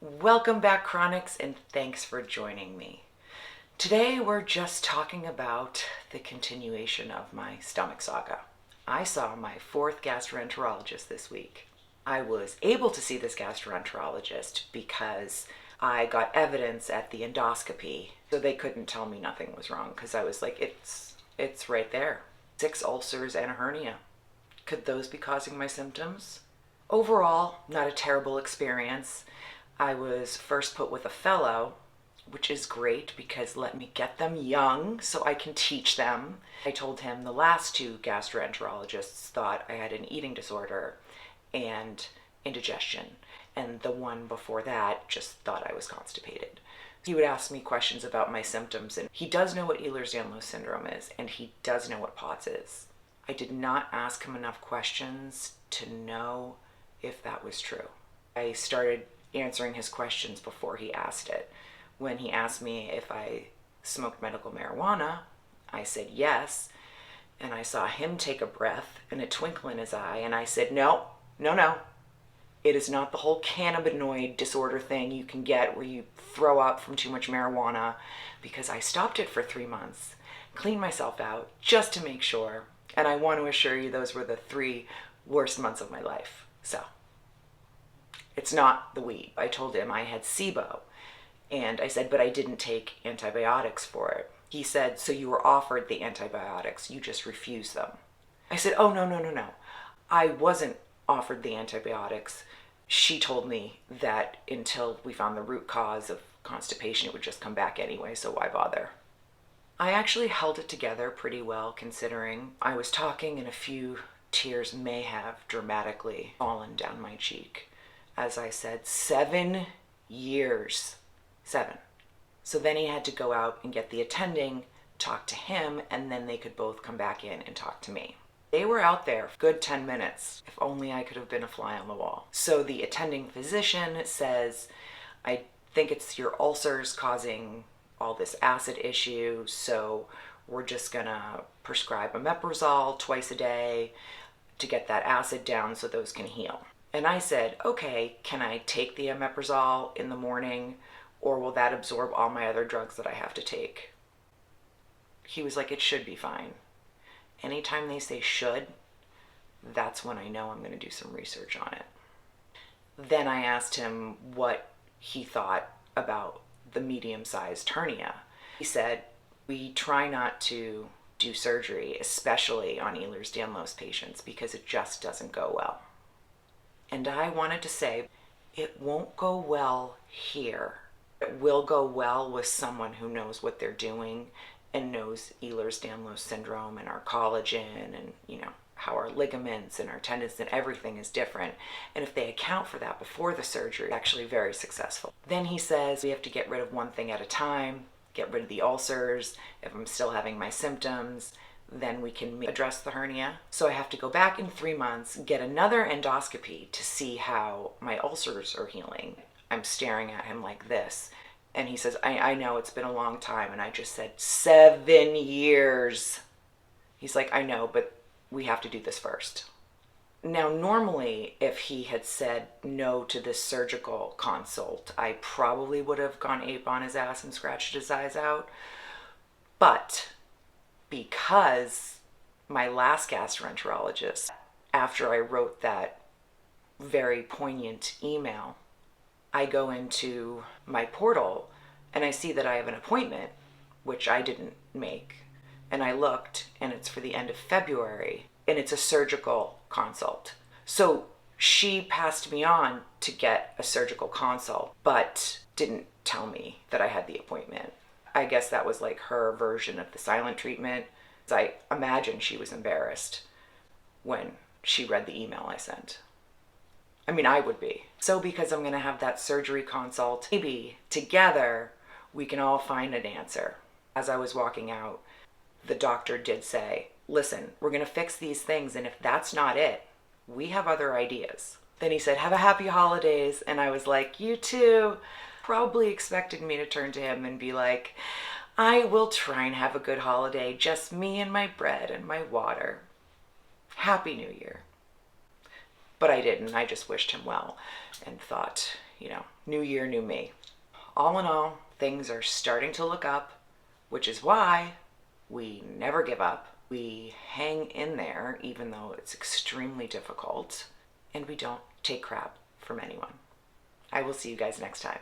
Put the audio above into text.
Welcome back, Chronics, and thanks for joining me. Today we're just talking about the continuation of my stomach saga. I saw my fourth gastroenterologist this week. I was able to see this gastroenterologist because I got evidence at the endoscopy, so they couldn't tell me nothing was wrong because I was like, it's right there. 6 ulcers and a hernia. Could those be causing my symptoms? Overall, not a terrible experience. I was first put with a fellow, which is great because let me get them young so I can teach them. I told him the last 2 gastroenterologists thought I had an eating disorder and indigestion, and the one before that just thought I was constipated. He would ask me questions about my symptoms, and he does know what Ehlers-Danlos syndrome is, and he does know what POTS is. I did not ask him enough questions to know if that was true. I started answering his questions before he asked it. When he asked me if I smoked medical marijuana, I said yes, and I saw him take a breath and a twinkle in his eye, and I said, no. It is not the whole cannabinoid disorder thing you can get where you throw up from too much marijuana, because I stopped it for 3 months, cleaned myself out just to make sure, and I want to assure you those were the 3 worst months of my life. So it's not the weed. I told him I had SIBO, and I said, but I didn't take antibiotics for it. He said, so you were offered the antibiotics, you just refused them. I said, oh, no. I wasn't offered the antibiotics. She told me that until we found the root cause of constipation, it would just come back anyway, so why bother? I actually held it together pretty well, considering I was talking and a few tears may have dramatically fallen down my cheek. As I said, 7 years. 7. So then he had to go out and get the attending, talk to him, and then they could both come back in and talk to me. They were out there for a good 10 minutes. If only I could have been a fly on the wall. So the attending physician says, I think it's your ulcers causing all this acid issue, so we're just gonna prescribe omeprazole twice a day to get that acid down so those can heal. And I said, okay, can I take the omeprazole in the morning, or will that absorb all my other drugs that I have to take? He was like, it should be fine. Anytime they say should, that's when I know I'm going to do some research on it. Then I asked him what he thought about the medium-sized hernia. He said, we try not to do surgery, especially on Ehlers-Danlos patients, because it just doesn't go well. And I wanted to say, it won't go well here. It will go well with someone who knows what they're doing and knows Ehlers-Danlos syndrome and our collagen and, how our ligaments and our tendons and everything is different. And if they account for that before the surgery, it's actually very successful. Then he says we have to get rid of one thing at a time, get rid of the ulcers. If I'm still having my symptoms, then we can address the hernia. So I have to go back in 3 months, get another endoscopy to see how my ulcers are healing. I'm staring at him like this. And he says, I know it's been a long time. And I just said, 7 years. He's like, I know, but we have to do this first. Now, normally, if he had said no to this surgical consult, I probably would have gone ape on his ass and scratched his eyes out. But because my last gastroenterologist, after I wrote that very poignant email, I go into my portal and I see that I have an appointment, which I didn't make. And I looked and it's for the end of February and it's a surgical consult. So she passed me on to get a surgical consult, but didn't tell me that I had the appointment. I guess that was like her version of the silent treatment. I imagine she was embarrassed when she read the email I sent. I mean, I would be. So because I'm going to have that surgery consult, maybe together we can all find an answer. As I was walking out, the doctor did say, listen, we're going to fix these things, and if that's not it, we have other ideas. Then he said, have a happy holidays. And I was like, you too. Probably expected me to turn to him and be like, I will try and have a good holiday, just me and my bread and my water. Happy New Year. But I didn't. I just wished him well and thought, New year, new me. All in all, things are starting to look up, which is why we never give up. We hang in there even though it's extremely difficult, and we don't take crap from anyone. I will see you guys next time.